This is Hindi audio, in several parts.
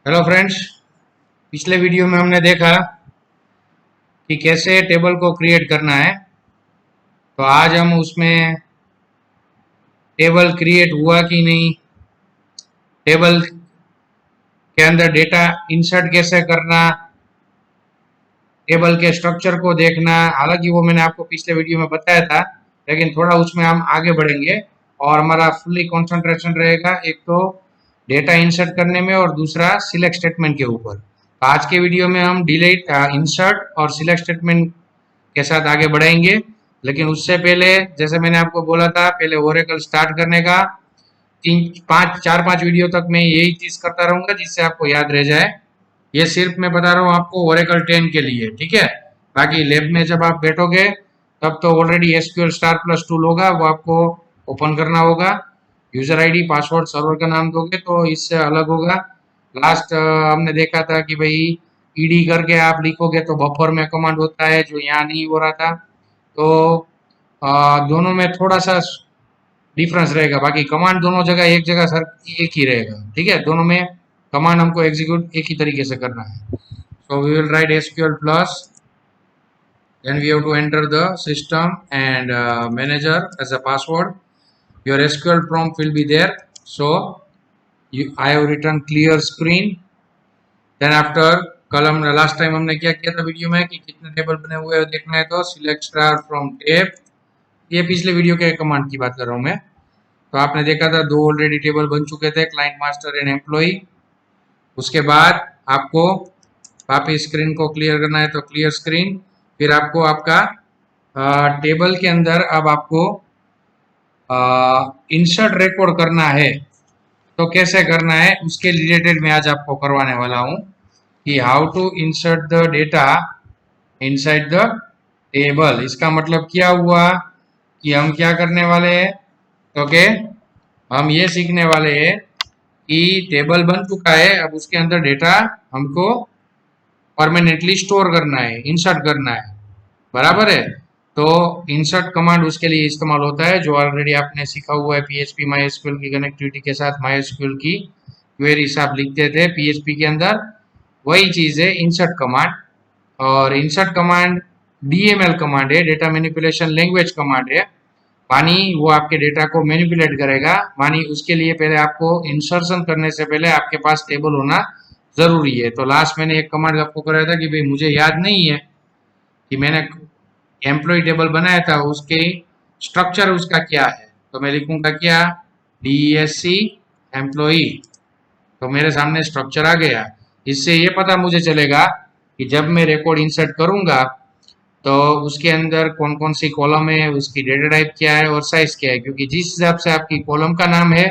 Hello friends. पिछले वीडियो में हमने देखा कि कैसे टेबल को क्रिएट करना है। तो आज हम उसमें टेबल क्रिएट हुआ कि नहीं, टेबल के अंदर डेटा इंसर्ट कैसे करना, टेबल के स्ट्रक्चर को देखना। हालांकि वो मैंने आपको पिछले वीडियो में बताया था, लेकिन थोड़ा उसमें हम आगे बढ़ेंगे और हमारा फुल्ली कंसंट्रेशन रहेगा, एक तो डेटा इंसर्ट करने में और दूसरा सिलेक्ट स्टेटमेंट के ऊपर। तो आज के वीडियो में हम डिलीट, इंसर्ट और सिलेक्ट स्टेटमेंट के साथ आगे बढ़ाएंगे। लेकिन उससे पहले, जैसे मैंने आपको बोला था, पहले ओरेकल स्टार्ट करने का 4-5 वीडियो तक मैं यही चीज करता रहूंगा जिससे आपको याद रह जाए। ये सिर्फ मैं बता रहा हूँ आपको ओरेकल 10 के लिए, ठीक है। बाकी लैब में जब आप बैठोगे तब तो already SQL star plus tool होगा, वो आपको ओपन करना होगा। यूजर आईडी पासवर्ड सर्वर का नाम दोगे तो इससे अलग होगा। लास्ट हमने देखा था कि भाई ईडी करके आप लिखोगे तो बफर में कमांड होता है, जो यहाँ नहीं हो रहा था। तो दोनों में थोड़ा सा डिफरेंस रहेगा, बाकी कमांड दोनों जगह एक जगह सर एक ही रहेगा, ठीक है। दोनों में कमांड हमको एग्जीक्यूट एक ही तरीके से करना है। So we will write SQL plus, then we have to enter the system and manager as a password. Your SQL prompt will be there. So I have written clear screen. Then after column, last time हमने क्या किया था वीडियो में कि कितने टेबल बने हुए हैं देखना है, तो सिलेक्ट स्टार फ्रॉम टेब। ये पिछले वीडियो के कमांड की बात कर रहा हूँ मैं। तो आपने देखा था दो ऑलरेडी टेबल बन चुके थे, क्लाइंट मास्टर एंड एम्प्लॉय। उसके बाद आपको वापिस स्क्रीन को क्लियर करना है तो क्लियर स्क्रीन। फिर आपको आपका टेबल के अंदर अब आपको इंसर्ट रिकॉर्ड करना है। तो कैसे करना है उसके रिलेटेड मैं आज आपको करवाने वाला हूँ कि how to insert the data inside the table. इसका मतलब क्या हुआ कि हम क्या करने वाले हैं, तो के हम ये सीखने वाले हैं कि टेबल बन चुका है, अब उसके अंदर डेटा हमको परमानेंटली स्टोर करना है, इंसर्ट करना है, बराबर है। तो इंसर्ट कमांड उसके लिए इस्तेमाल होता है, जो ऑलरेडी आपने सीखा हुआ है। पीएचपी माईएसक्यूएल की कनेक्टिविटी के साथ माईएसक्यूएल की क्वेरीज आप लिखते थे पीएचपी के अंदर, वही चीज है इंसर्ट कमांड। और इंसर्ट कमांड डीएमएल कमांड है, डेटा मैनिपुलेशन लैंग्वेज कमांड है। मानी वो आपके डेटा को मैनिपुलेट करेगा, मानी उसके लिए पहले आपको इंसर्शन करने से पहले आपके पास टेबल होना जरूरी है। तो लास्ट मैंने एक कमांड आपको कराया था कि भाई मुझे याद नहीं है कि मैंने एम्प्लॉय टेबल बनाया था, उसके स्ट्रक्चर उसका क्या है। तो मैं लिखूंगा क्या, डीएससी एम्प्लॉय। तो मेरे सामने स्ट्रक्चर आ गया। इससे ये पता मुझे चलेगा कि जब मैं रिकॉर्ड इंसर्ट करूंगा तो उसके अंदर कौन कौन सी कॉलम है, उसकी डेटा टाइप क्या है और साइज क्या है। क्योंकि जिस हिसाब से आपकी कॉलम का नाम है,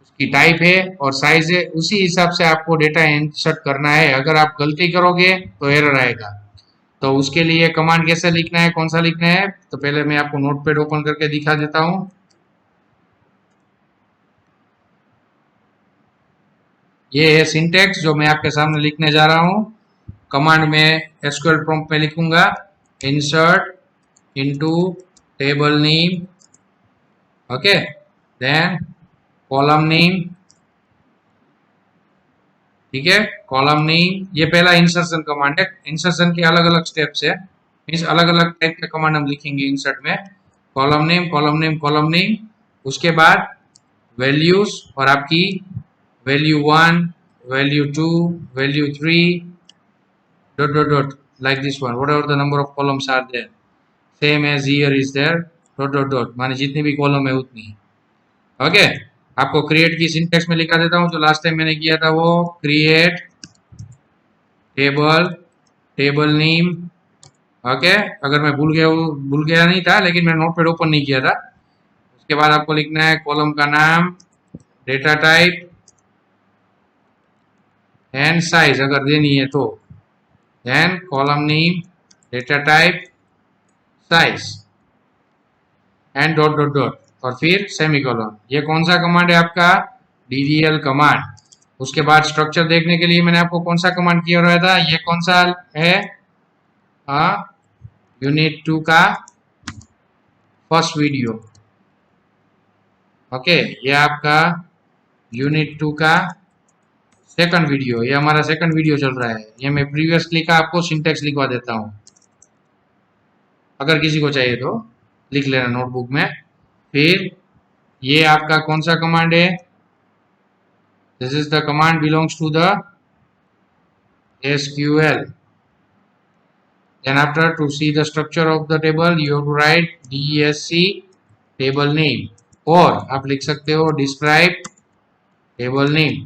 उसकी टाइप है और साइज है, उसी हिसाब से आपको डेटा इंसर्ट करना है। अगर आप गलती करोगे तो एरर आएगा। तो उसके लिए कमांड कैसे लिखना है, कौन सा लिखना है, तो पहले मैं आपको नोटपैड ओपन करके दिखा देता हूँ। ये है सिंटेक्स जो मैं आपके सामने लिखने जा रहा हूँ। कमांड में एसक्यूएल प्रॉम्प्ट में लिखूंगा insert into table name, okay, then column name, ठीक है। कॉलम नेम ये पहला इंसर्शन कमांड है। इंसर्शन के अलग अलग स्टेप्स है, मीन्स अलग अलग टाइप के कमांड हम लिखेंगे इंसर्ट में। Column name, column name, column name, उसके बाद वैल्यूज और आपकी value 1, value 2, value 3, dot dot dot, like this one, whatever the number of columns are there, same as here is there, dot dot dot, माने जितनी भी कॉलम है उतनी, ओके। आपको क्रिएट की सिंटेक्स में लिखा देता हूँ जो लास्ट टाइम मैंने किया था, वो create table, table name, okay. अगर मैं भूल गया नहीं था, लेकिन मैं नोटपैड ओपन नहीं किया था। उसके बाद आपको लिखना है कॉलम का नाम, डेटा टाइप एंड साइज अगर देनी है तो, then column name, data type, size and dot dot dot, और फिर सेमीकोलन। ये कौन सा कमांड है आपका, डीडीएल कमांड। उसके बाद स्ट्रक्चर देखने के लिए मैंने आपको कौन सा कमांड किया रहा था, ये कौन सा है, यूनिट 2 का फर्स्ट वीडियो, ओके। ये आपका यूनिट 2 का सेकंड वीडियो, ये हमारा सेकंड वीडियो चल रहा है। ये मैं प्रीवियसली का आपको सिंटेक्स लिखवा देता हूँ, अगर किसी को चाहिए तो लिख लेना नोटबुक में। फिर ये आपका कौन सा कमांड है? This is the command belongs to the SQL. Then after, to see the structure of the table you have to write DESC table name, और आप लिख सकते हो describe table name।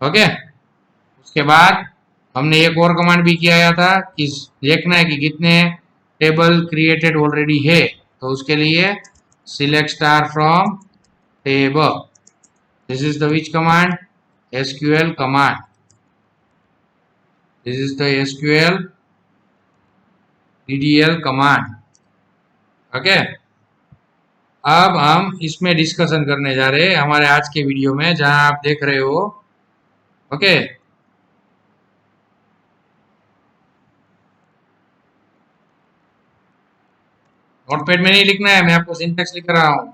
ओके, उसके बाद हमने एक और कमांड भी किया था कि देखना है कि कितने टेबल क्रिएटेड ऑलरेडी है, तो उसके लिए select star from table. This is the which command? SQL command. This is the SQL DDL command. Okay, अब हम इसमें डिस्कशन करने जा रहे हैं हमारे आज के वीडियो में, जहां आप देख रहे हो। ओके, नोटपैड में नहीं लिखना है, मैं आपको सिंटेक्स लिख रहा हूं।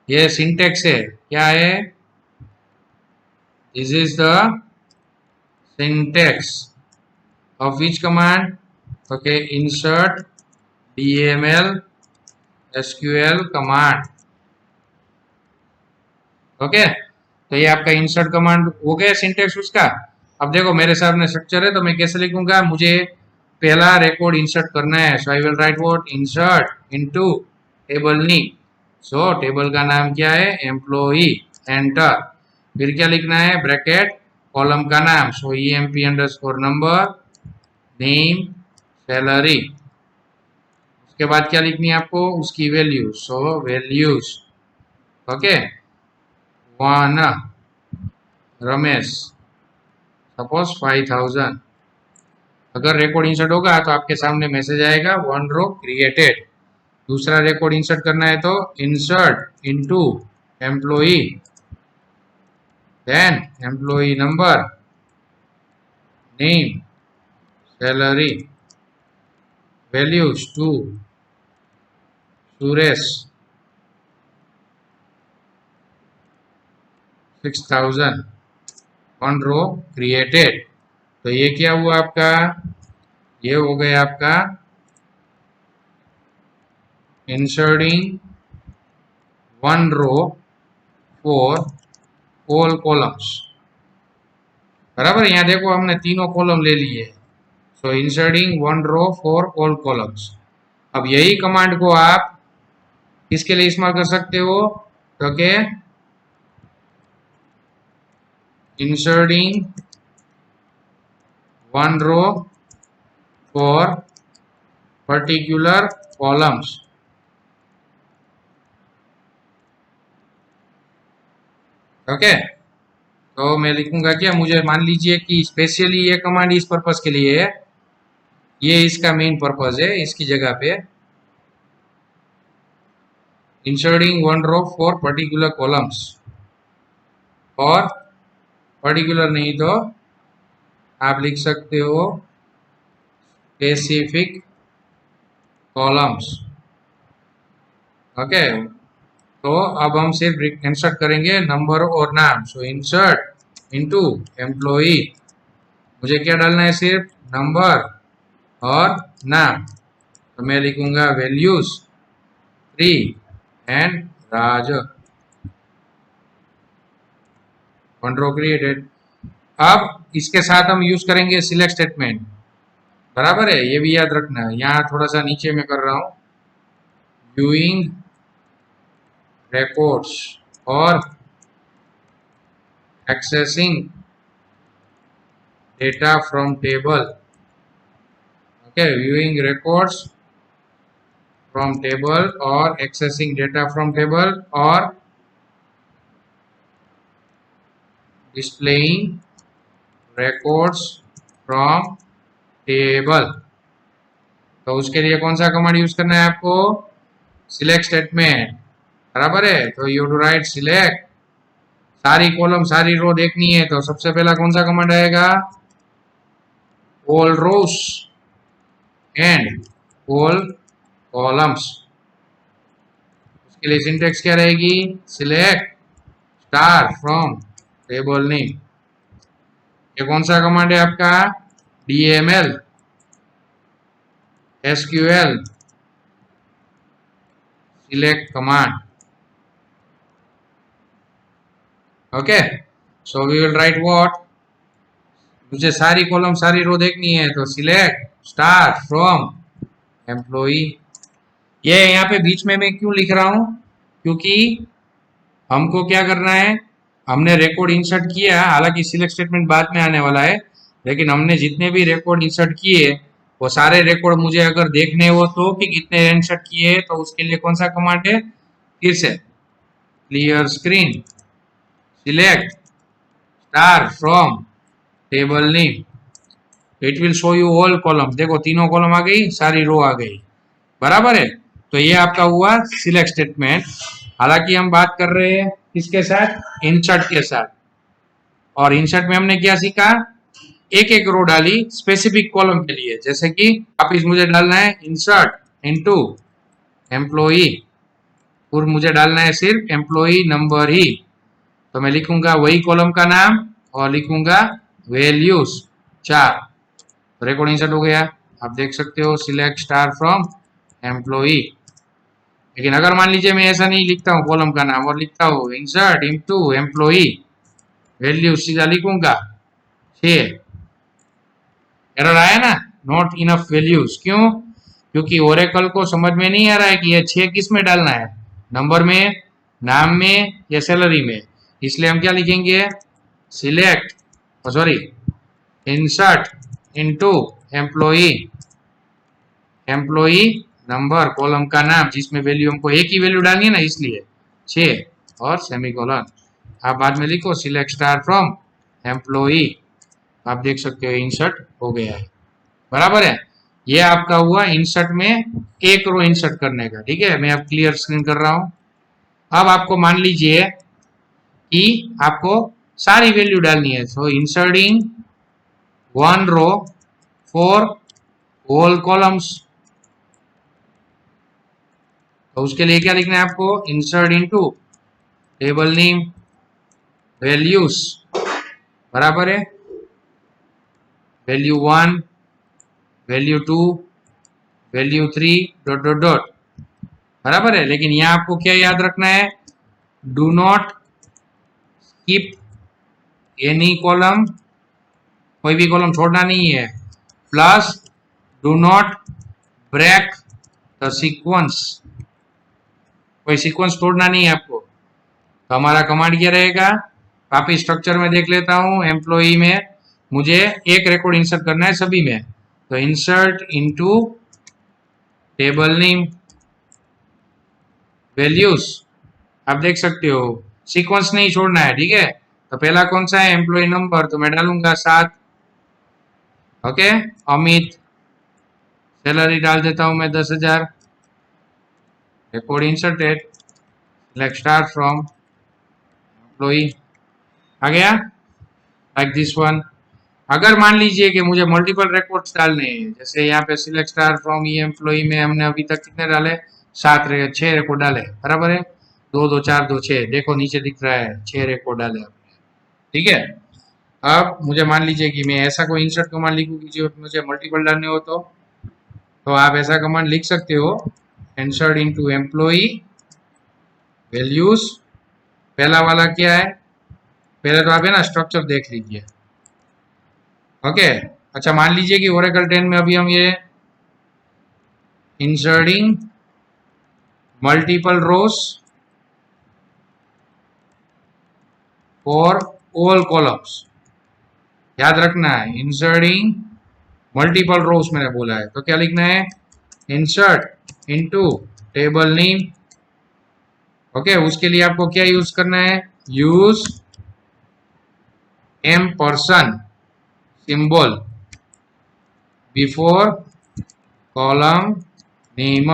ये सिंटेक्स है, क्या है? This is the syntax of which command? Okay, insert DML SQL command. Okay, तो ये आपका इंसर्ट कमांड हो गया सिंटेक्स उसका। अब देखो मेरे सामने स्ट्रक्चर है, तो मैं कैसे लिखूंगा? मुझे पहला रिकॉर्ड इंसर्ट करना है, so I will write what? Insert into table name. So table का नाम क्या है? एम्प्लॉई। एंटर। फिर क्या लिखना है? ब्रैकेट, कॉलम का नाम, so EMP underscore number, name, salary. उसके बाद क्या लिखनी है आपको? उसकी value, so values. Okay, 1 Ramesh, suppose 5000। अगर रिकॉर्ड इंसर्ट होगा तो आपके सामने मैसेज आएगा 1 रो क्रिएटेड। दूसरा रिकॉर्ड इंसर्ट करना है तो insert into employee, then employee number, name, salary, values 2 Suresh 6000, 1 row created. तो ये क्या हुआ आपका? ये हो गया आपका inserting 1 row for all columns. बराबर, यहाँ देखो हमने तीनों कॉलम ले लिए। So inserting 1 row for all columns. अब यही कमांड को आप किसके लिए इस्तेमाल कर सकते हो? तो क्या? Inserting 1 row for particular columns. Okay, तो मैं लिखूंगा क्या? मुझे मान लीजिए कि स्पेशली ये कमांड इस पर्पस के लिए है, ये इसका मेन पर्पस है, इसकी जगह पे inserting 1 row for particular columns, और पर्टिकुलर नहीं तो आप लिख सकते हो स्पेसिफिक कॉलम्स। ओके, तो अब हम सिर्फ इंसर्ट करेंगे नंबर और नाम। सो इंसर्ट इनटू एम्प्लॉई, मुझे क्या डालना है? सिर्फ नंबर और नाम। तो मैं लिखूंगा values 3 and Raj, 1 row created. अब इसके साथ हम यूज करेंगे सिलेक्ट स्टेटमेंट। बराबर है, ये भी याद रखना है। यहाँ थोड़ा सा नीचे में कर रहा हूं, viewing records or accessing data from table। okay, viewing records from table or accessing data from table or displaying records from table। तो उसके लिए कौन सा कमांड यूज करना है आपको? Select statement. बराबर है, तो यू टू राइट सिलेक्ट। सारी कॉलम सारी रो देखनी है, तो सबसे पहला कौन सा कमांड आएगा? All rows and all columns. उसके लिए सिंटेक्स क्या रहेगी? Select star from table name. ये कौन सा कमांड है आपका? DML, SQL, select command. Okay, so we will write what? मुझे सारी कॉलम सारी रो देखनी है, तो सिलेक्ट स्टार फ्रॉम एम्प्लॉई। ये यहाँ पे बीच में मैं क्यों लिख रहा हूं? क्योंकि हमको क्या करना है, हमने रिकॉर्ड इंसर्ट किया, हालांकि सिलेक्ट स्टेटमेंट बाद में आने वाला है, लेकिन हमने जितने भी रिकॉर्ड इंसर्ट किए वो सारे रिकॉर्ड मुझे अगर देखने हो तो कि कितने इंसर्ट किए, तो उसके लिए कौन सा कमांड है? फिर से clear screen, select star from table name, it will show you all column. देखो तीनों कॉलम आ गई, सारी रो आ गई, बराबर है। तो ये आपका हुआ सिलेक्ट स्टेटमेंट। हालांकि हम बात कर रहे हैं किसके साथ? इंसर्ट के साथ। और इंसर्ट में हमने क्या सीखा? एक एक रो डाली स्पेसिफिक कॉलम के लिए, जैसे कि वापिस मुझे डालना है इंसर्ट इनटू एम्प्लॉई, फिर मुझे डालना है सिर्फ एम्प्लॉई नंबर ही, तो मैं लिखूंगा वही कॉलम का नाम और लिखूंगा वैल्यूज 4। रिकॉर्ड इंसर्ट हो गया, आप देख सकते हो सिलेक्ट स्टार फ्रॉम एम्प्लॉई। लेकिन अगर मान लीजिए मैं ऐसा नहीं लिखता हूँ कॉलम का नाम और लिखता हूँ इंसर्ट इनटू एम्प्लॉई वैल्यू, सीधा लिखूंगा 6, एरर आया ना, नॉट इनफ वैल्यूज। क्यों? क्योंकि ओरेकल को समझ में नहीं आ रहा है कि ये 6 किस में डालना है, नंबर में, नाम में या सैलरी में। इसलिए हम क्या लिखेंगे? Select sorry insert into employee, employee number column का नाम, जिसमें वैल्यू हमको एक ही वैल्यू डालनी है ना, इसलिए 6 और सेमीकोलन। आप बाद में लिखो सिलेक्ट स्टार फ्रॉम एम्प्लॉई, आप देख सकते हो इंसर्ट हो गया है, बराबर है। ये आपका हुआ इंसर्ट में एक रो इंसर्ट करने का। ठीक है, मैं अब क्लियर स्क्रीन कर रहा हूं। अब आपको मान लीजिए कि आपको सारी वैल्यू डालनी है, so inserting one row for all columns, तो उसके लिए क्या लिखना है आपको? Insert into table name values, बराबर है, value 1, value 2, value 3 dot dot dot, बराबर है। लेकिन यहाँ आपको क्या याद रखना है? Do not skip any column, कोई भी कॉलम छोड़ना नहीं है, plus do not break the sequence, कोई सीक्वेंस तोड़ना नहीं है आपको। तो हमारा कमांड क्या रहेगा? काफी स्ट्रक्चर में देख लेता हूं। एम्प्लॉई में मुझे एक रिकॉर्ड इंसर्ट करना है सभी में, तो insert into table name values, आप देख सकते हो सीक्वेंस नहीं छोड़ना है। ठीक है, तो पहला कौन सा है? एम्प्लॉय नंबर, तो मैं डालूंगा 7। ओके, अमित, सैलरी डाल देता हूं मैं 10,000, record inserted, select star from employee, आ गया लाइक दिस वन। अगर मान लीजिए कि मुझे मल्टीपल रिकॉर्ड्स डालने हैं, जैसे यहाँ पे select star from E employee में हमने अभी तक कितने डाले? 6 रिकॉर्ड डाले, बराबर है। 2 2 4 2 6, देखो नीचे दिख रहा है 6 रिकॉर्ड डाले आपने। ठीक है, अब मुझे मान लीजिए कि मैं ऐसा कोई इंसर्ट कमांड लिखूँ कि जो मुझे मल्टीपल डालने हो, तो आप ऐसा कमांड लिख सकते हो, इंसर्ट इनटू एम्प्लॉई वैल्यूज। पहला वाला क्या है? पहले तो आप है ना स्ट्रक्चर देख लीजिए। ओके, अच्छा मान लीजिए कि ओरेकल 10 में अभी हम ये inserting multiple rows for all columns, याद रखना है इंसर्टिंग मल्टीपल रोज मैंने बोला है, तो क्या लिखना है? Insert into table name. Okay, उसके लिए आपको क्या यूज करना है? Use ampersand symbol before column name.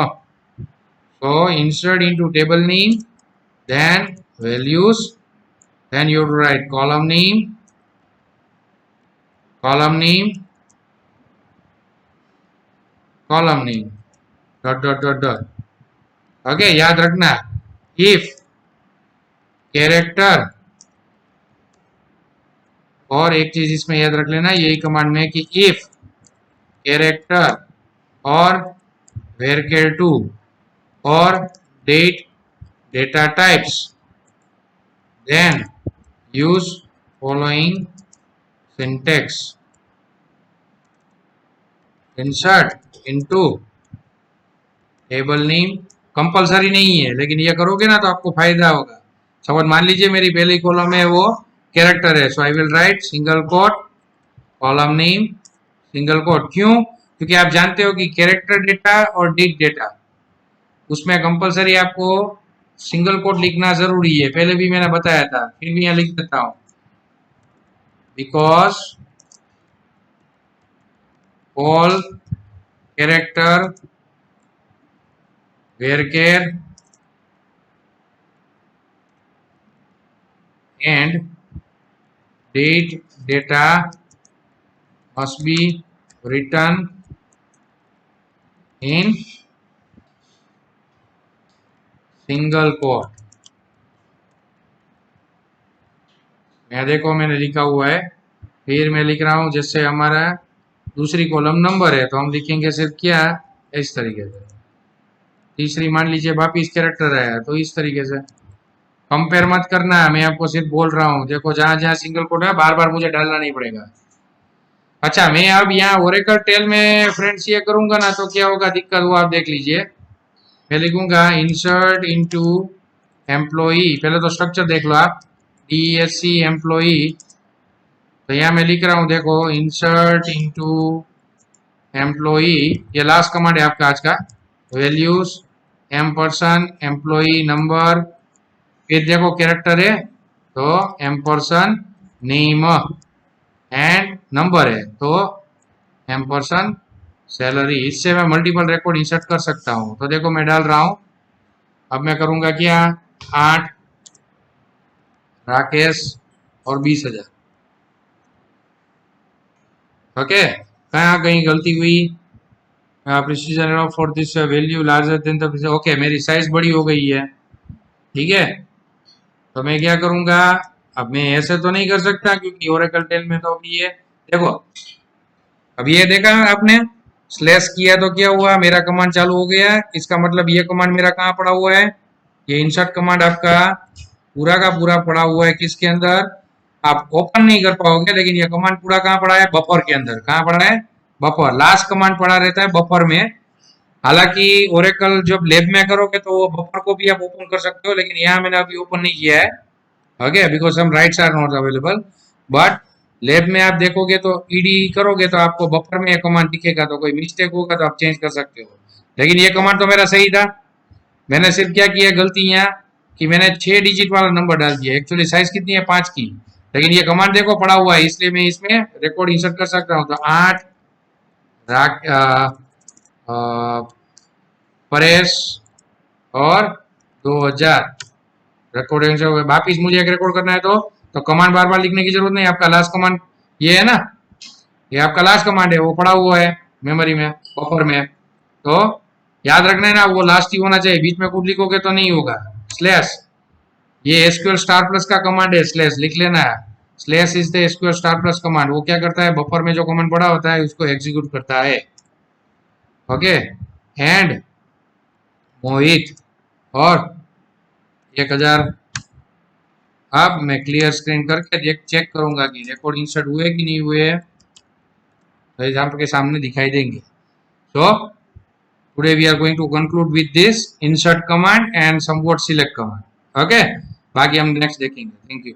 So insert into table name, then values, then you write column name, column name, column name, dot dot dot dot. Okay, याद रखना, if character और एक चीज इसमें याद रख लेना यही कमांड में कि इफ कैरेक्टर और varchar2 और date data types then use following syntax insert into table name. Compulsory नहीं है लेकिन ये करोगे ना तो आपको फायदा होगा। सपोज मान लीजिए मेरी पहली कॉलम में वो कैरेक्टर है, so I will write single quote column name single quote. क्यों? क्योंकि आप जानते हो कि कैरेक्टर डेटा और डेट डेटा उसमें कंपलसरी आपको सिंगल कोट लिखना जरूरी है। पहले भी मैंने बताया था, फिर भी यहाँ लिख देता हूं, because all character varchar and date data must be written in single quote। मैं देखो मैंने लिखा हुआ है, फिर मैं लिख रहा हूं जैसे हमारा दूसरी कॉलम नंबर है तो हम लिखेंगे सिर्फ क्या इस तरीके से। तीसरी मान लीजिए वापिस कैरेक्टर है तो इस तरीके से। कंपेयर मत करना, मैं आपको सिर्फ बोल रहा हूँ। देखो जहां जहां सिंगल कोट है बार बार मुझे डालना नहीं पड़ेगा। अच्छा, मैं अब यहाँ ओरेकल टेल में फ्रेंड्स ये करूंगा ना तो क्या होगा, दिक्कत हुआ आप देख लीजिए। मैं लिखूंगा इंसर्ट इनटू एम्प्लॉई, पहले तो स्ट्रक्चर देख लो आप, DESC एम्प्लॉई। तो यहाँ मैं लिख रहा हूँ देखो इंसर्ट इनटू एम्प्लॉई, ये लास्ट कमांड है आपका आज का। वैल्यूज एम्परसन एम्प्लॉई नंबर, फिर देखो कैरेक्टर है तो एम्परसन नेम एंड नंबर है तो एम्परसन सैलरी। इससे मैं मल्टीपल रिकॉर्ड इंसर्ट कर सकता हूं। तो देखो मैं डाल रहा हूं, अब मैं करूंगा क्या 8 राकेश और 20,000। ओके, कहाँ कहीं गलती हुई, precision for this value larger than the, okay मेरी साइज बड़ी हो गई है, ठीक है। तो मैं क्या करूंगा, अब मैं ऐसे तो नहीं कर सकता क्योंकि ओरेकल टेल में तो अभी ये देखो, अब ये देखा आपने स्लैश किया तो क्या हुआ, मेरा कमांड चालू हो गया। इसका मतलब ये कमांड मेरा कहाँ पड़ा हुआ है, ये इंसर्ट कमांड आपका पूरा का पूरा पड़ा हुआ है किसके अंदर, आप ओपन नहीं कर पाओगे लेकिन ये कमांड पूरा कहाँ पड़ा है, बफर के अंदर। कहाँ पड़ा है, बफर। लास्ट कमांड पड़ा रहता है बफर में। हालांकि ओरेकल जब लैब में करोगे तो वो बफर को भी आप ओपन कर सकते हो, लेकिन यहाँ मैंने अभी ओपन नहीं किया है, okay, because some rights are not available. But lab में आप देखोगे तो ईडी करोगे तो आपको बफर में ये कमांड दिखेगा, तो कोई मिस्टेक होगा तो आप चेंज कर सकते हो। लेकिन ये कमांड तो मेरा सही था, मैंने सिर्फ क्या किया गलती यहाँ कि मैंने 6 डिजिट वाला नंबर डाल दिया। एक्चुअली साइज कितनी है 5 की, लेकिन ये कमांड देखो पड़ा हुआ है इसलिए मैं इसमें रिकॉर्ड इंसर्ट कर सकता हूँ। तो 8 परेश और 2000 रिकॉर्ड वापिस मुझे एक रिकॉर्ड करना है तो कमांड बार बार लिखने की जरूरत नहीं। आपका लास्ट कमांड ये है ना, ये आपका लास्ट कमांड है, वो पड़ा हुआ है मेमोरी में बफर में। तो याद रखना है ना, वो लास्ट ही होना चाहिए, बीच में कुछ लिखोगे तो नहीं होगा। स्लैश, ये एसक्यूएल स्टार प्लस का कमांड है, स्लैश लिख लेना है। Slash is the SQL star plus command. वो क्या करता है, बफर में जो कमांड पड़ा होता है उसको एग्जीक्यूट करता है। ओके, एंड मोहित और 1000। अब मैं क्लियर स्क्रीन करके चेक करूंगा कि रिकॉर्ड इंसर्ट हुए कि नहीं हुए, तो एग्जाम्पल के सामने दिखाई देंगे। तो today we are going to conclude with this insert command and somewhat select command. Okay, बाकी हम नेक्स्ट देखेंगे। Thank you.